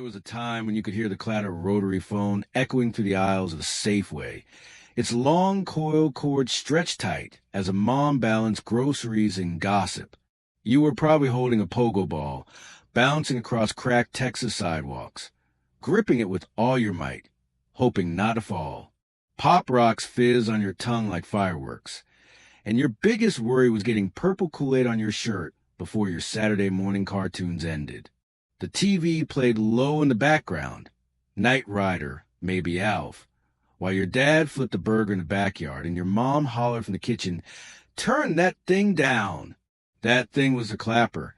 was a time when you could hear the clatter of rotary phone echoing through the aisles of the Safeway, its long coil cord stretched tight as a mom balanced groceries and gossip. You were probably holding a pogo ball, bouncing across cracked Texas sidewalks, gripping it with all your might, hoping not to fall. Pop rocks fizz on your tongue like fireworks, and your biggest worry was getting purple Kool-Aid on your shirt before your Saturday morning cartoons ended. The TV played low in the background, Knight Rider, maybe Alf, while your dad flipped a burger in the backyard and your mom hollered from the kitchen, "Turn that thing down!" That thing was the clapper,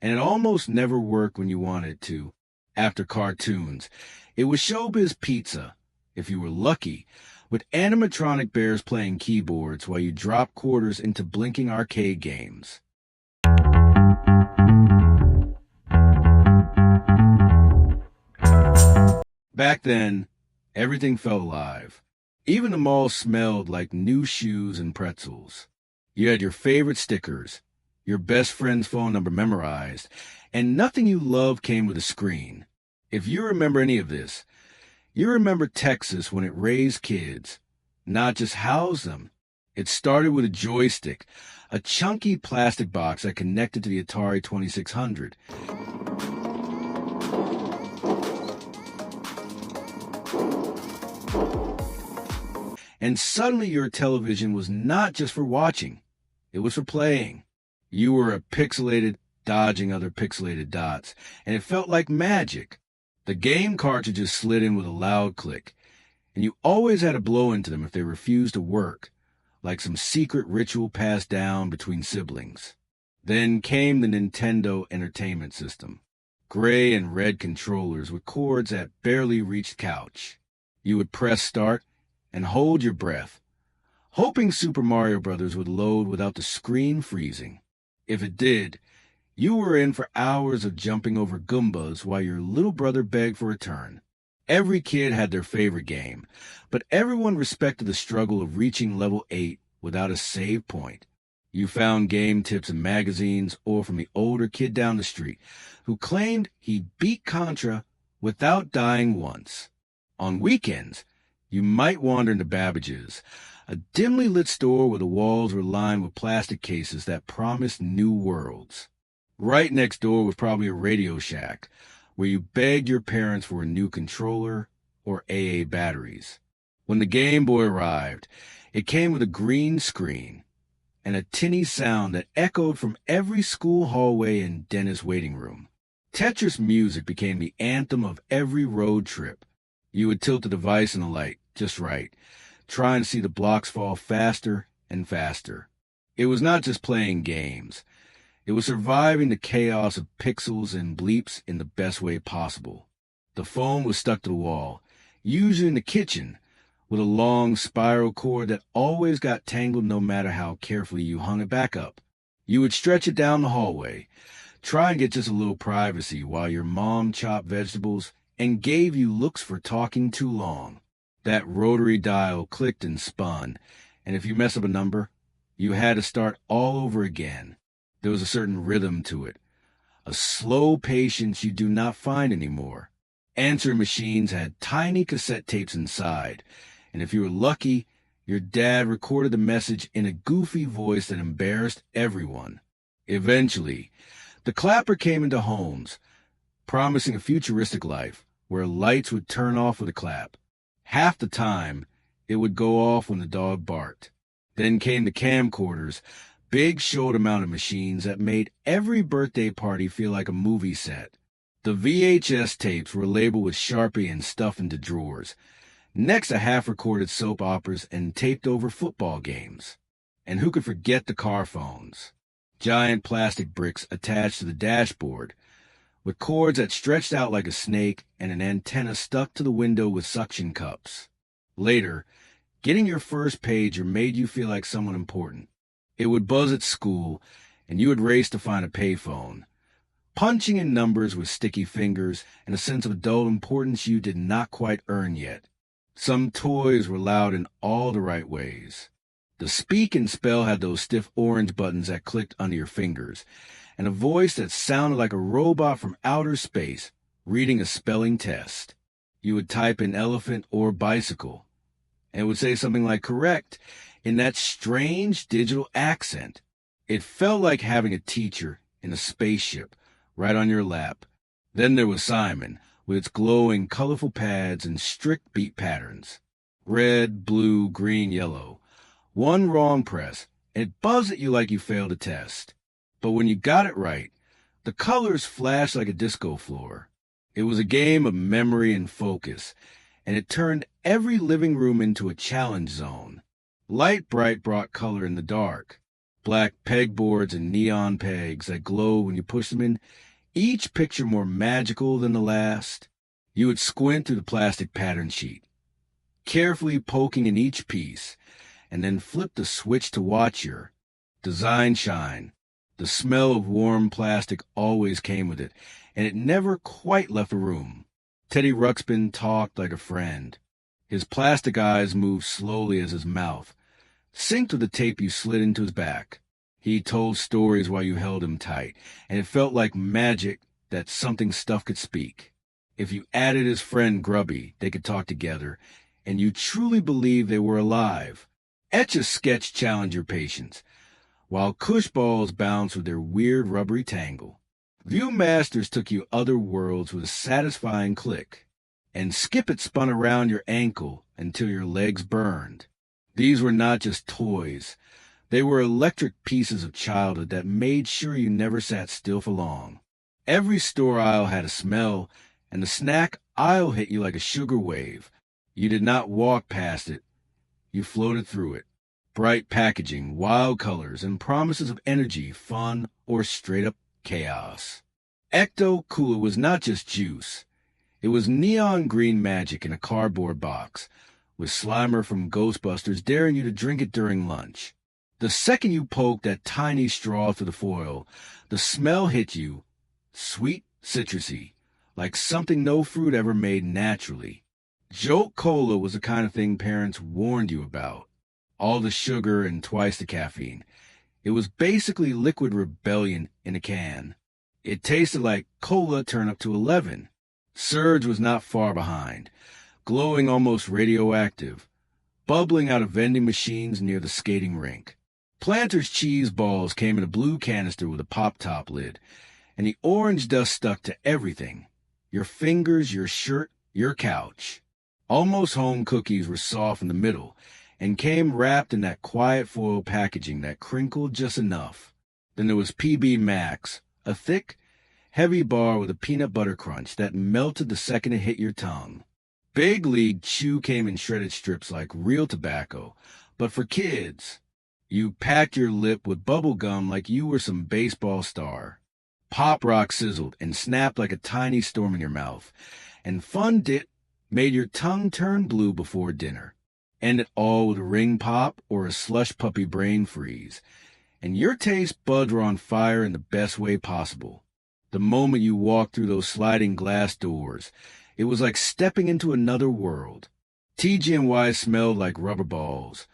and it almost never worked when you wanted it to. After cartoons, it was Showbiz Pizza, if you were lucky, with animatronic bears playing keyboards while you dropped quarters into blinking arcade games. Back then, everything felt alive. Even the mall smelled like new shoes and pretzels. You had your favorite stickers, your best friend's phone number memorized, and nothing you loved came with a screen. If you remember any of this, you remember Texas when it raised kids, not just housed them. It started with a joystick, a chunky plastic box that connected to the Atari 2600. And suddenly your television was not just for watching, it was for playing. You were a pixelated, dodging other pixelated dots, and it felt like magic. The game cartridges slid in with a loud click, and you always had to blow into them if they refused to work, like some secret ritual passed down between siblings. Then came the Nintendo Entertainment System, gray and red controllers with cords that barely reached couch. You would press start and hold your breath, hoping Super Mario Bros. Would load without the screen freezing. If it did, you were in for hours of jumping over Goombas while your little brother begged for a turn. Every kid had their favorite game, but everyone respected the struggle of reaching level 8 without a save point. You found game tips in magazines or from the older kid down the street who claimed he beat Contra without dying once. On weekends, you might wander into Babbage's, a dimly lit store where the walls were lined with plastic cases that promised new worlds. Right next door was probably a Radio Shack, where you begged your parents for a new controller or AA batteries. When the Game Boy arrived, it came with a green screen and a tinny sound that echoed from every school hallway and dentist waiting room. Tetris music became the anthem of every road trip. You would tilt the device in the light just right, trying to see the blocks fall faster and faster. It was not just playing games. It was surviving the chaos of pixels and bleeps in the best way possible. The phone was stuck to the wall, usually in the kitchen, with a long spiral cord that always got tangled no matter how carefully you hung it back up. You would stretch it down the hallway, try and get just a little privacy while your mom chopped vegetables and gave you looks for talking too long. That rotary dial clicked and spun, and if you messed up a number, you had to start all over again. There was a certain rhythm to it, a slow patience you do not find anymore. Answering machines had tiny cassette tapes inside, and if you were lucky, your dad recorded the message in a goofy voice that embarrassed everyone. Eventually, the clapper came into homes, promising a futuristic life where lights would turn off with a clap. Half the time, it would go off when the dog barked. Then came the camcorders, big shoulder-mounted machines that made every birthday party feel like a movie set. The VHS tapes were labeled with Sharpie and stuffed into drawers, next to half-recorded soap operas and taped-over football games. And who could forget the car phones? Giant plastic bricks attached to the dashboard, with cords that stretched out like a snake and an antenna stuck to the window with suction cups. Later, getting your first pager made you feel like someone important. It would buzz at school, and you would race to find a payphone, punching in numbers with sticky fingers and a sense of adult importance you did not quite earn yet. Some toys were loud in all the right ways. The speak and spell had those stiff orange buttons that clicked under your fingers, and a voice that sounded like a robot from outer space reading a spelling test. You would type in elephant or bicycle, and it would say something like correct in that strange digital accent. It felt like having a teacher in a spaceship right on your lap. Then there was Simon, with its glowing, colorful pads and strict beat patterns. Red, blue, green, yellow. One wrong press, and it buzzed at you like you failed a test. But when you got it right, the colors flashed like a disco floor. It was a game of memory and focus, and it turned every living room into a challenge zone. Light Bright brought color in the dark. Black pegboards and neon pegs that glowed when you pushed them in, each picture more magical than the last. You would squint through the plastic pattern sheet, carefully poking in each piece, and then flip the switch to watch your design shine. The smell of warm plastic always came with it, and it never quite left the room. Teddy Ruxpin talked like a friend. His plastic eyes moved slowly as his mouth synced with the tape you slid into his back. He told stories while you held him tight, and it felt like magic that something stuff could speak. If you added his friend Grubby, they could talk together, and you truly believed they were alive. Etch-a-Sketch challenged your patience, while Cush balls bounced with their weird rubbery tangle. Viewmasters took you other worlds with a satisfying click, and Skip-It spun around your ankle until your legs burned. These were not just toys. They were electric pieces of childhood that made sure you never sat still for long. Every store aisle had a smell, and the snack aisle hit you like a sugar wave. You did not walk past it. You floated through it. Bright packaging, wild colors, and promises of energy, fun, or straight-up chaos. Ecto Cooler was not just juice. It was neon green magic in a cardboard box, with Slimer from Ghostbusters daring you to drink it during lunch. The second you poked that tiny straw through the foil, the smell hit you, sweet, citrusy, like something no fruit ever made naturally. Jolt Cola was the kind of thing parents warned you about. All the sugar and twice the caffeine. It was basically liquid rebellion in a can. It tasted like cola turned up to 11. Surge was not far behind, glowing almost radioactive, bubbling out of vending machines near the skating rink. Planters cheese balls came in a blue canister with a pop-top lid, and the orange dust stuck to everything. Your fingers, your shirt, your couch. Almost Home cookies were soft in the middle, and came wrapped in that quiet foil packaging that crinkled just enough. Then there was PB Max, a thick, heavy bar with a peanut butter crunch that melted the second it hit your tongue. Big League Chew came in shredded strips like real tobacco, but for kids. You packed your lip with bubble gum like you were some baseball star. Pop Rock sizzled and snapped like a tiny storm in your mouth, and Fun Dit made your tongue turn blue before dinner. End it all with a ring pop or a slush puppy brain freeze, and your taste buds were on fire in the best way possible. The moment you walked through those sliding glass doors, it was like stepping into another world. TG&Y smelled like rubber balls,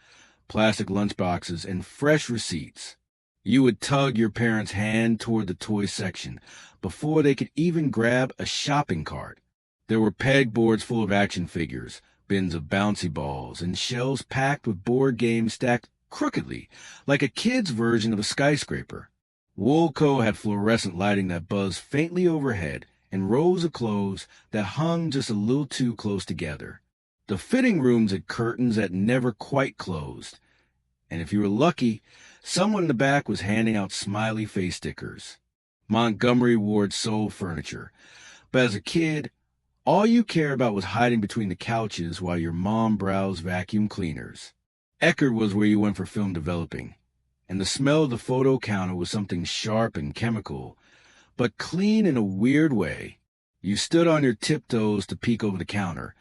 plastic lunchboxes, and fresh receipts. You would tug your parents' hand toward the toy section before they could even grab a shopping cart. There were pegboards full of action figures, bins of bouncy balls, and shelves packed with board games stacked crookedly, like a kid's version of a skyscraper. Woolco had fluorescent lighting that buzzed faintly overhead, and rows of clothes that hung just a little too close together. The fitting rooms had curtains that never quite closed, and if you were lucky, someone in the back was handing out smiley face stickers. Montgomery Ward sold furniture, but as a kid, all you cared about was hiding between the couches while your mom browsed vacuum cleaners. Eckerd was where you went for film developing, and the smell of the photo counter was something sharp and chemical, but clean in a weird way. You stood on your tiptoes to peek over the counter,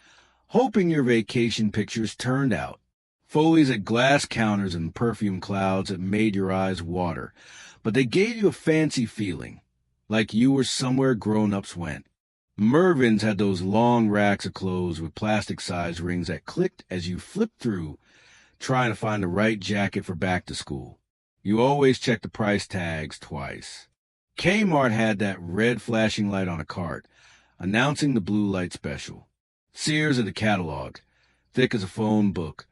hoping your vacation pictures turned out. Foley's had glass counters and perfume clouds that made your eyes water, but they gave you a fancy feeling, like you were somewhere grown-ups went. Mervyn's had those long racks of clothes with plastic-sized rings that clicked as you flipped through, trying to find the right jacket for back to school. You always checked the price tags twice. Kmart had that red flashing light on a cart, announcing the blue light special. Sears had the catalog, thick as a phone book,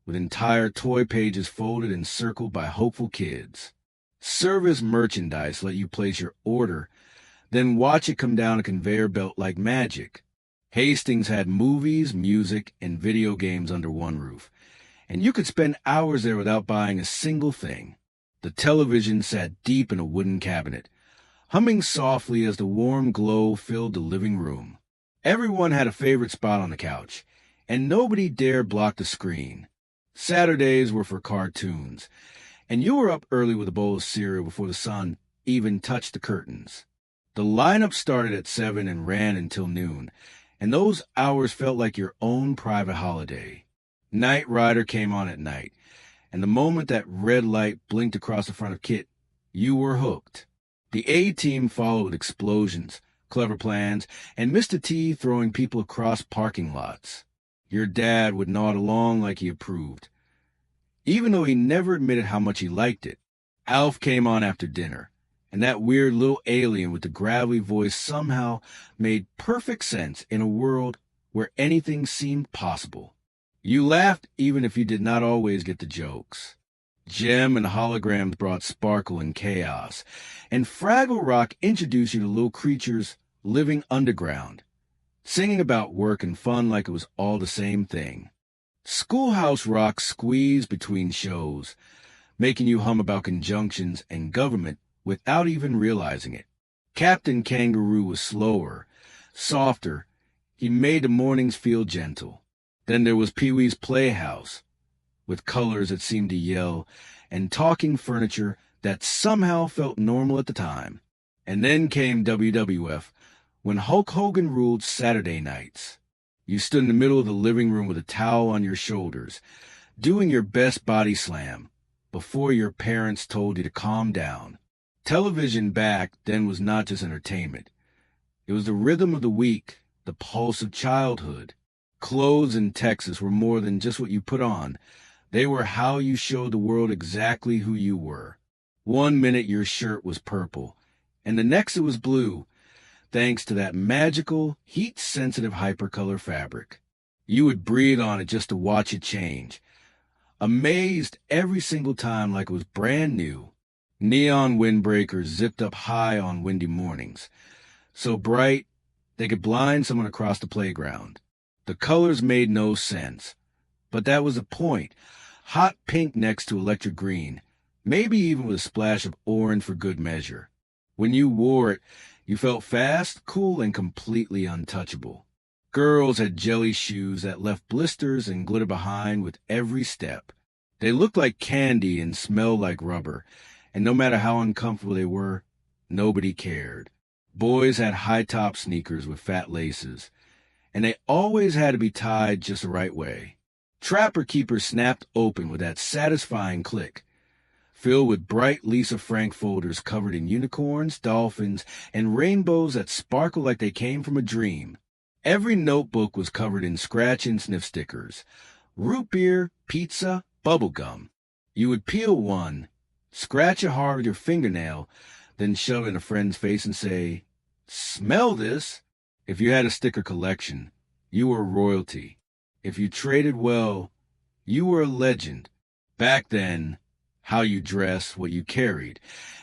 with entire toy pages folded and circled by hopeful kids. Service merchandise let you place your order, then watch it come down a conveyor belt like magic. Hastings had movies, music, and video games under one roof, and you could spend hours there without buying a single thing. The television sat deep in a wooden cabinet, humming softly as the warm glow filled the living room. Everyone had a favorite spot on the couch, and nobody dared block the screen. Saturdays were for cartoons, and you were up early with a bowl of cereal before the sun even touched the curtains. The lineup started at 7 and ran until noon, and those hours felt like your own private holiday. Knight Rider came on at night, and the moment that red light blinked across the front of Kit, you were hooked. The A-Team followed with explosions, clever plans, and Mr. T throwing people across parking lots. Your dad would nod along like he approved, even though he never admitted how much he liked it. Alf came on after dinner, and that weird little alien with the gravelly voice somehow made perfect sense in a world where anything seemed possible. You laughed even if you did not always get the jokes. Gem and holograms brought sparkle and chaos, and Fraggle Rock introduced you to little creatures living underground, singing about work and fun like it was all the same thing. Schoolhouse Rock squeezed between shows, making you hum about conjunctions and government without even realizing it. Captain Kangaroo was slower, softer. He made the mornings feel gentle. Then there was Pee-wee's Playhouse, with colors that seemed to yell, and talking furniture that somehow felt normal at the time. And then came WWF, when Hulk Hogan ruled Saturday nights. You stood in the middle of the living room with a towel on your shoulders, doing your best body slam, before your parents told you to calm down. Television back then was not just entertainment. It was the rhythm of the week, the pulse of childhood. Clothes in Texas were more than just what you put on. They were how you showed the world exactly who you were. One minute your shirt was purple, and the next it was blue, thanks to that magical, heat-sensitive hypercolor fabric. You would breathe on it just to watch it change, amazed every single time like it was brand new. Neon windbreakers zipped up high on windy mornings, so bright they could blind someone across the playground. The colors made no sense, but that was the point. Hot pink next to electric green, maybe even with a splash of orange for good measure. When you wore it, you felt fast, cool, and completely untouchable. Girls had jelly shoes that left blisters and glitter behind with every step. They looked like candy and smelled like rubber, and no matter how uncomfortable they were, nobody cared. Boys had high-top sneakers with fat laces, and they always had to be tied just the right way. Trapper Keeper snapped open with that satisfying click, filled with bright Lisa Frank folders covered in unicorns, dolphins, and rainbows that sparkled like they came from a dream. Every notebook was covered in scratch and sniff stickers, root beer, pizza, bubble gum. You would peel one, scratch it hard with your fingernail, then shove it in a friend's face and say, "Smell this." If you had a sticker collection, you were royalty. If you traded well, you were a legend. Back then, how you dressed, what you carried,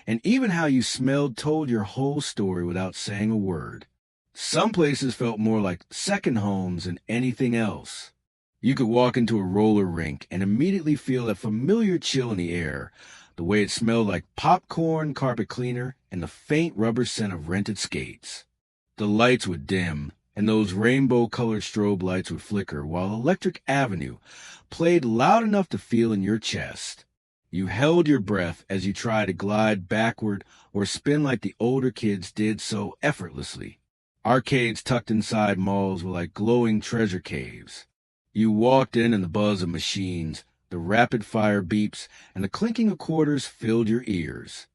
and even how you smelled told your whole story without saying a word. Some places felt more like second homes than anything else. You could walk into a roller rink and immediately feel that familiar chill in the air, the way it smelled like popcorn, carpet cleaner, and the faint rubber scent of rented skates. The lights would dim, and those rainbow-colored strobe lights would flicker, while Electric Avenue played loud enough to feel in your chest. You held your breath as you tried to glide backward or spin like the older kids did so effortlessly. Arcades tucked inside malls were like glowing treasure caves. You walked in and the buzz of machines, the rapid-fire beeps, and the clinking of quarters filled your ears.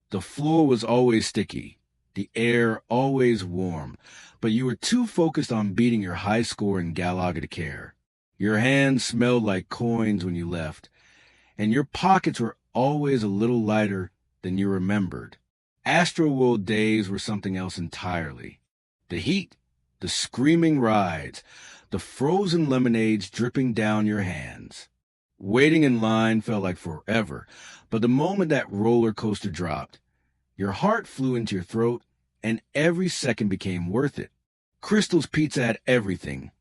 The floor was always sticky, the air always warm, but you were too focused on beating your high score in Galaga to care. Your hands smelled like coins when you left, and your pockets were always a little lighter than you remembered. Astroworld days were something else entirely. The heat, the screaming rides, the frozen lemonades dripping down your hands. Waiting in line felt like forever, but the moment that roller coaster dropped, your heart flew into your throat, and every second became worth it. Crystal's Pizza had everything.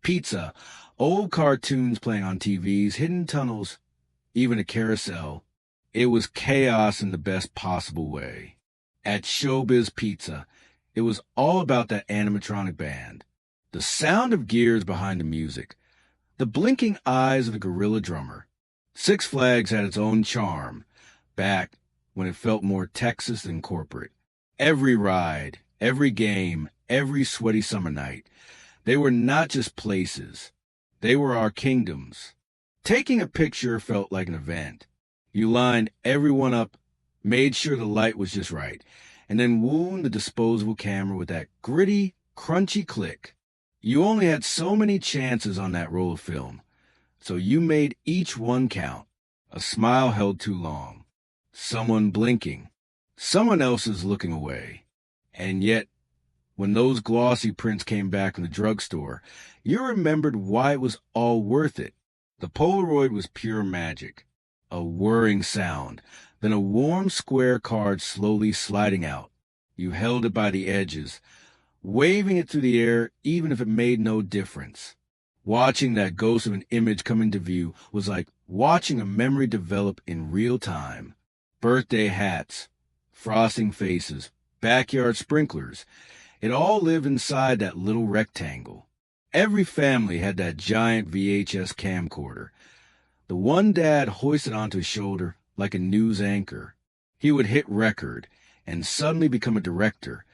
Pizza, old cartoons playing on TVs, hidden tunnels, even a carousel. It was chaos in the best possible way. At Showbiz Pizza, it was all about that animatronic band. The sound of gears behind the music. The blinking eyes of the gorilla drummer. Six Flags had its own charm, back when it felt more Texas than corporate. Every ride, every game, every sweaty summer night, they were not just places. They were our kingdoms. Taking a picture felt like an event. You lined everyone up, made sure the light was just right, and then wound the disposable camera with that gritty, crunchy click. You only had so many chances on that roll of film, so you made each one count. A smile held too long. Someone blinking. Someone else is looking away. And yet, when those glossy prints came back from the drugstore, you remembered why it was all worth it. The Polaroid was pure magic. A whirring sound, then a warm square card slowly sliding out. You held it by the edges, waving it through the air even if it made no difference. Watching that ghost of an image come into view was like watching a memory develop in real time. Birthday hats, frosting faces, backyard sprinklers. It all lived inside that little rectangle. Every family had that giant VHS camcorder. The one dad hoisted onto his shoulder like a news anchor. He would hit record and suddenly become a director,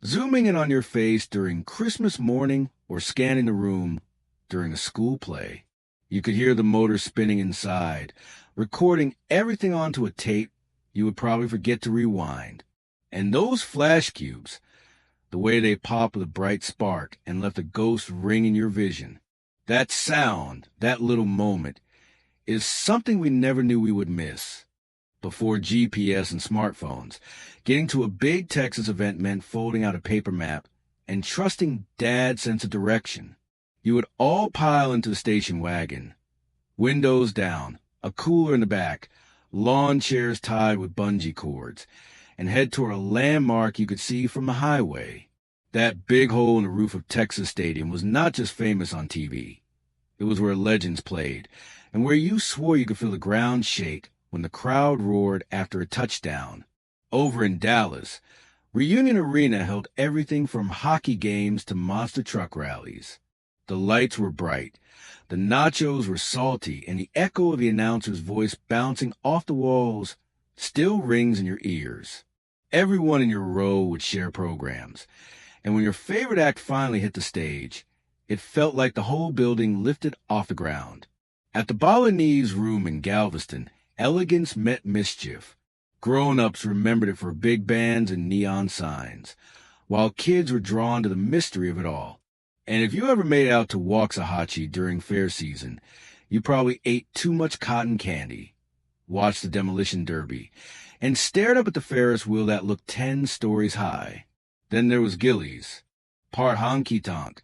zooming in on your face during Christmas morning or scanning the room during a school play. You could hear the motor spinning inside, recording everything onto a tape you would probably forget to rewind. And those flash cubes, the way they popped with a bright spark and left a ghost ring in your vision, that sound, that little moment, is something we never knew we would miss. Before GPS and smartphones, getting to a big Texas event meant folding out a paper map and trusting Dad's sense of direction. You would all pile into the station wagon, windows down, a cooler in the back, lawn chairs tied with bungee cords, and head toward a landmark you could see from the highway. That big hole in the roof of Texas Stadium was not just famous on TV. It was where legends played, and where you swore you could feel the ground shake when the crowd roared after a touchdown. Over in Dallas, Reunion Arena held everything from hockey games to monster truck rallies. The lights were bright, the nachos were salty, and the echo of the announcer's voice bouncing off the walls still rings in your ears. Everyone in your row would share programs, and when your favorite act finally hit the stage, it felt like the whole building lifted off the ground. At the Balinese Room in Galveston, elegance met mischief. Grown-ups remembered it for big bands and neon signs, while kids were drawn to the mystery of it all. And if you ever made it out to Waxahachie during fair season, you probably ate too much cotton candy, watched the demolition derby, and stared up at the Ferris wheel that looked 10 stories high. Then there was Gillies, part honky-tonk,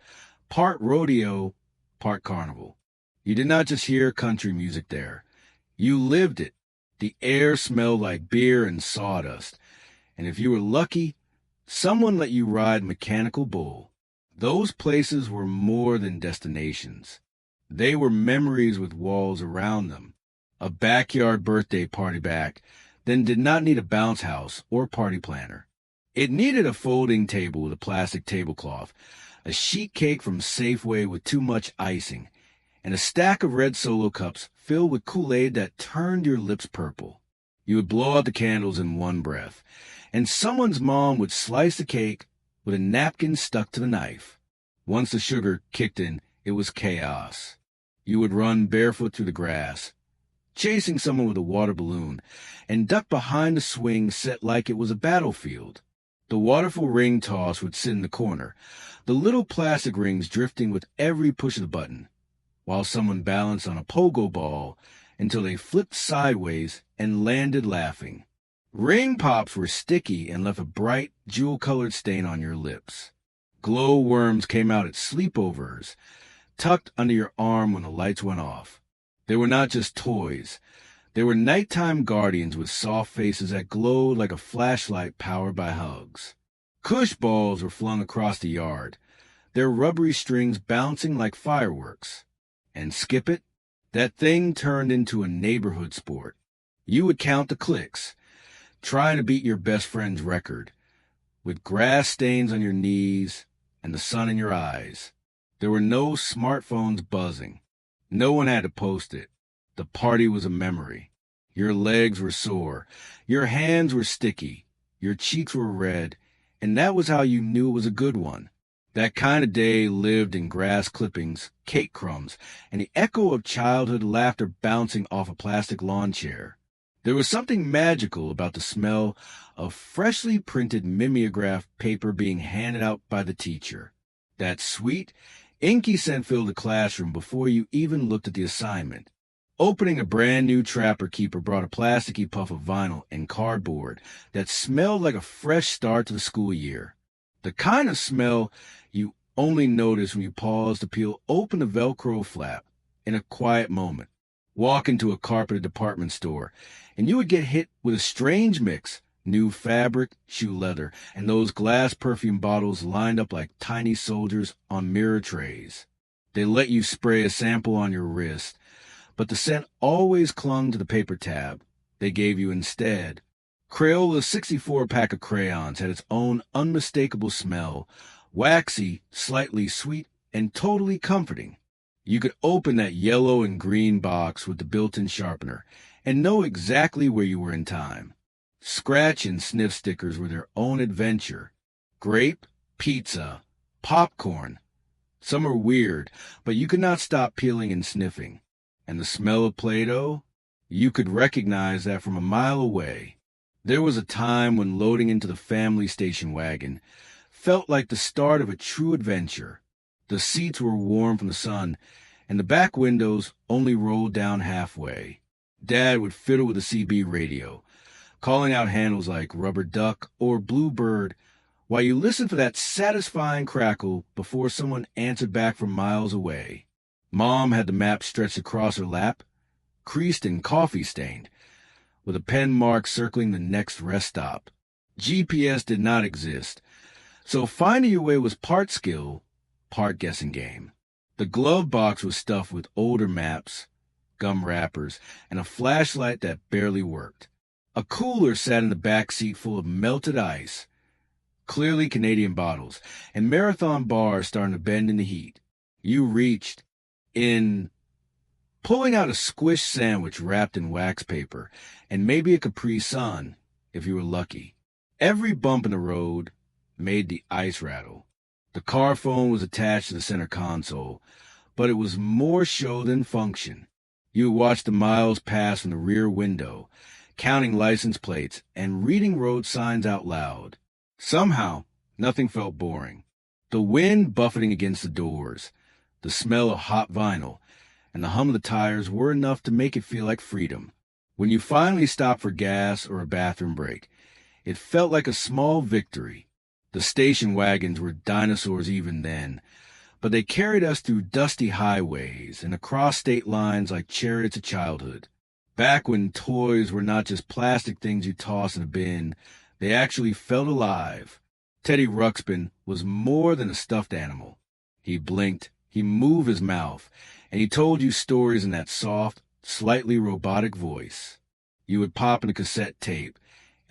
part rodeo, part carnival. You did not just hear country music there. You lived it. The air smelled like beer and sawdust. And if you were lucky, someone let you ride mechanical bull. Those places were more than destinations. They were memories with walls around them. A backyard birthday party back then did not need a bounce house or party planner. It needed a folding table with a plastic tablecloth, a sheet cake from Safeway with too much icing, and a stack of red Solo cups filled with Kool-Aid that turned your lips purple. You would blow out the candles in one breath, and someone's mom would slice the cake with a napkin stuck to the knife. Once the sugar kicked in, it was chaos. You would run barefoot through the grass, chasing someone with a water balloon, and duck behind a swing set like it was a battlefield. The waterful ring toss would sit in the corner, the little plastic rings drifting with every push of the button, while someone balanced on a pogo ball until they flipped sideways and landed laughing. Ring pops were sticky and left a bright, jewel-colored stain on your lips. Glow worms came out at sleepovers, tucked under your arm when the lights went off. They were not just toys. They were nighttime guardians with soft faces that glowed like a flashlight powered by hugs. Cush balls were flung across the yard, their rubbery strings bouncing like fireworks. And Skip It? That thing turned into a neighborhood sport. You would count the clicks, trying to beat your best friend's record, with grass stains on your knees and the sun in your eyes. There were no smartphones buzzing. No one had to post it. The party was a memory. Your legs were sore. Your hands were sticky. Your cheeks were red. And that was how you knew it was a good one. That kind of day lived in grass clippings, cake crumbs, and the echo of childhood laughter bouncing off a plastic lawn chair. There was something magical about the smell of freshly printed mimeograph paper being handed out by the teacher. That sweet, inky scent filled the classroom before you even looked at the assignment. Opening a brand new Trapper Keeper brought a plasticky puff of vinyl and cardboard that smelled like a fresh start to the school year. The kind of smell you only notice when you pause to peel open the Velcro flap in a quiet moment. Walk into a carpeted department store, and you would get hit with a strange mix: new fabric, shoe leather, and those glass perfume bottles lined up like tiny soldiers on mirror trays. They let you spray a sample on your wrist, but the scent always clung to the paper tab they gave you instead. Crayola's 64-pack of crayons had its own unmistakable smell, waxy, slightly sweet, and totally comforting. You could open that yellow and green box with the built-in sharpener and know exactly where you were in time. Scratch and sniff stickers were their own adventure. Grape, pizza, popcorn. Some were weird, but you could not stop peeling and sniffing. And the smell of Play-Doh? You could recognize that from a mile away. There was a time when loading into the family station wagon felt like the start of a true adventure. The seats were warm from the sun, and the back windows only rolled down halfway. Dad would fiddle with the CB radio, calling out handles like Rubber Duck or Bluebird, while you listened for that satisfying crackle before someone answered back from miles away. Mom had the map stretched across her lap, creased and coffee-stained, with a pen mark circling the next rest stop. GPS did not exist, so finding your way was part skill, part guessing game. The glove box was stuffed with older maps, gum wrappers, and a flashlight that barely worked. A cooler sat in the back seat full of melted ice, clearly Canadian bottles, and Marathon bars starting to bend in the heat. You reached in, pulling out a squished sandwich wrapped in wax paper, and maybe a Capri Sun, if you were lucky. Every bump in the road made the ice rattle. The car phone was attached to the center console, but it was more show than function. You would watch the miles pass from the rear window, counting license plates and reading road signs out loud. Somehow, nothing felt boring. The wind buffeting against the doors, the smell of hot vinyl, and the hum of the tires were enough to make it feel like freedom. When you finally stopped for gas or a bathroom break, it felt like a small victory. The station wagons were dinosaurs even then, but they carried us through dusty highways and across state lines like chariots of childhood. Back when toys were not just plastic things you toss in a bin, they actually felt alive. Teddy Ruxpin was more than a stuffed animal. He blinked, he moved his mouth, and he told you stories in that soft, slightly robotic voice. You would pop in a cassette tape,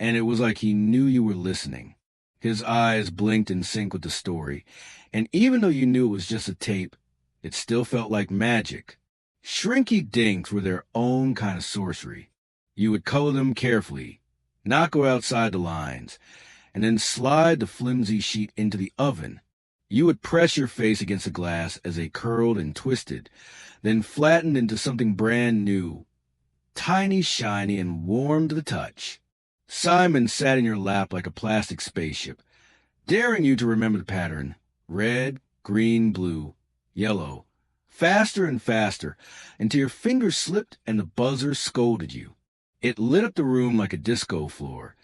and it was like he knew you were listening. His eyes blinked in sync with the story, and even though you knew it was just a tape, it still felt like magic. Shrinky dinks were their own kind of sorcery. You would color them carefully, not go outside the lines, and then slide the flimsy sheet into the oven. You would press your face against the glass as they curled and twisted, then flattened into something brand new, tiny, shiny, and warm to the touch. Simon sat in your lap like a plastic spaceship, daring you to remember the pattern: red, green, blue, yellow, faster and faster, until your fingers slipped and the buzzer scolded you. It lit up the room like a disco floor,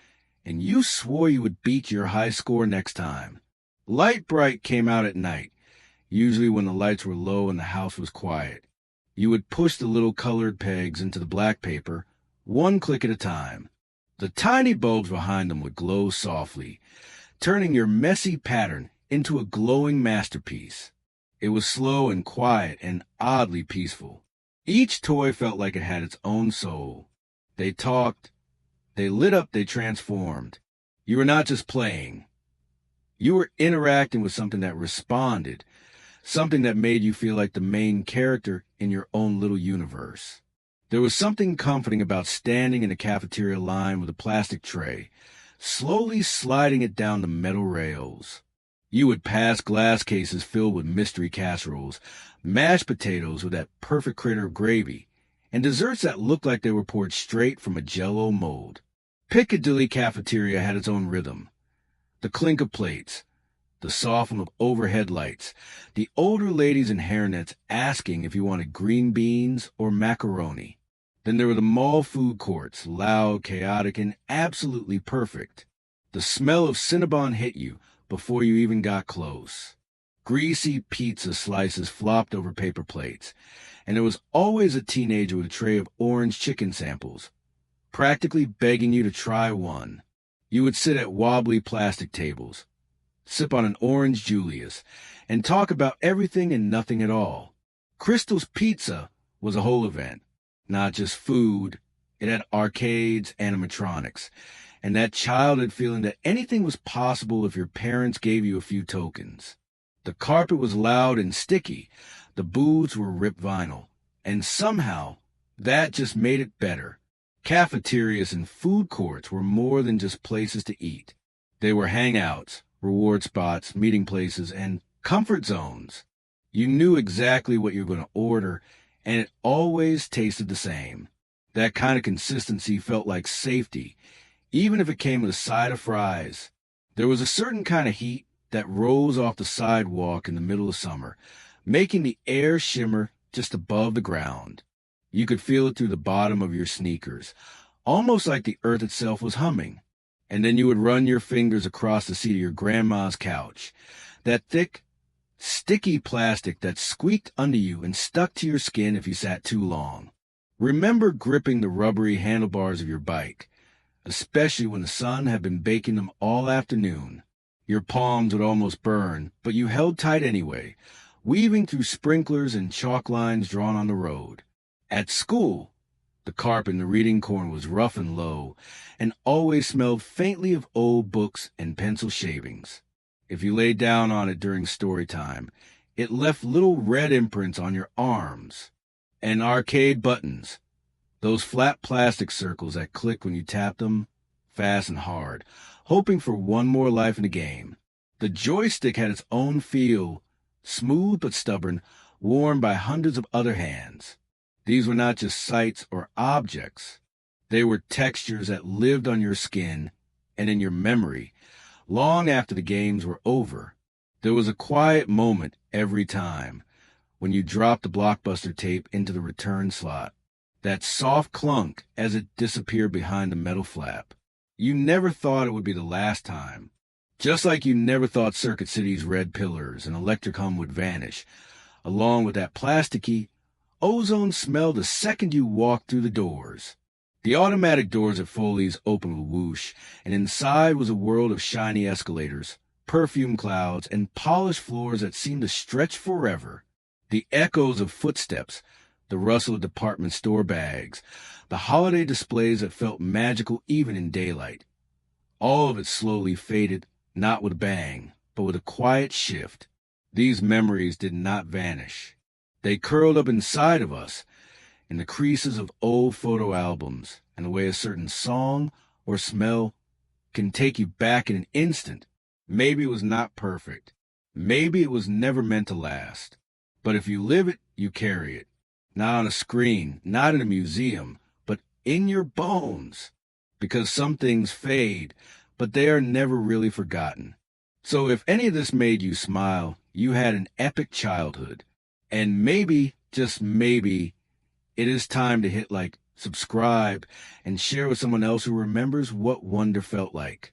and you swore you would beat your high score next time. Light Bright came out at night, usually when the lights were low and the house was quiet. You would push the little colored pegs into the black paper, one click at a time. The tiny bulbs behind them would glow softly, turning your messy pattern into a glowing masterpiece. It was slow and quiet and oddly peaceful. Each toy felt like it had its own soul. They talked, they lit up, they transformed. You were not just playing. You were interacting with something that responded, something that made you feel like the main character in your own little universe. There was something comforting about standing in a cafeteria line with a plastic tray, slowly sliding it down the metal rails. You would pass glass cases filled with mystery casseroles, mashed potatoes with that perfect critter of gravy, and desserts that looked like they were poured straight from a Jell-O mold. Piccadilly Cafeteria had its own rhythm. The clink of plates, the soften of overhead lights, the older ladies in hairnets asking if you wanted green beans or macaroni. Then there were the mall food courts, loud, chaotic, and absolutely perfect. The smell of Cinnabon hit you before you even got close. Greasy pizza slices flopped over paper plates, and there was always a teenager with a tray of orange chicken samples, practically begging you to try one. You would sit at wobbly plastic tables, sip on an orange Julius, and talk about everything and nothing at all. Crystal's Pizza was a whole event, not just food. It had arcades, animatronics, and that childhood feeling that anything was possible if your parents gave you a few tokens. The carpet was loud and sticky, the booths were ripped vinyl, and somehow that just made it better. Cafeterias and food courts were more than just places to eat. They were hangouts, reward spots, meeting places, and comfort zones. You knew exactly what you were going to order, and it always tasted the same. That kind of consistency felt like safety, even if it came with a side of fries. There was a certain kind of heat that rose off the sidewalk in the middle of summer, making the air shimmer just above the ground. You could feel it through the bottom of your sneakers, almost like the earth itself was humming. And then you would run your fingers across the seat of your grandma's couch, that thick, sticky plastic that squeaked under you and stuck to your skin if you sat too long. Remember gripping the rubbery handlebars of your bike, especially when the sun had been baking them all afternoon. Your palms would almost burn, but you held tight anyway, weaving through sprinklers and chalk lines drawn on the road. At school, the carpet in the reading corner was rough and low, and always smelled faintly of old books and pencil shavings. If you lay down on it during story time, it left little red imprints on your arms. And arcade buttons, those flat plastic circles that clicked when you tapped them, fast and hard, hoping for one more life in the game. The joystick had its own feel, smooth but stubborn, worn by hundreds of other hands. These were not just sights or objects. They were textures that lived on your skin and in your memory, long after the games were over. There was a quiet moment every time when you dropped the Blockbuster tape into the return slot, that soft clunk as it disappeared behind the metal flap. You never thought it would be the last time. Just like you never thought Circuit City's red pillars and electric hum would vanish, along with that plasticky, ozone smell the second you walked through the doors. The automatic doors at Foley's opened with whoosh, and inside was a world of shiny escalators, perfume clouds, and polished floors that seemed to stretch forever. The echoes of footsteps, the rustle of department store bags, the holiday displays that felt magical even in daylight. All of it slowly faded, not with a bang, but with a quiet shift. These memories did not vanish. They curled up inside of us, in the creases of old photo albums, and the way a certain song or smell can take you back in an instant. Maybe it was not perfect. Maybe it was never meant to last. But if you live it, you carry it. Not on a screen, not in a museum, but in your bones. Because some things fade, but they are never really forgotten. So if any of this made you smile, you had an epic childhood. And maybe, just maybe, it is time to hit like, subscribe, and share with someone else who remembers what wonder felt like.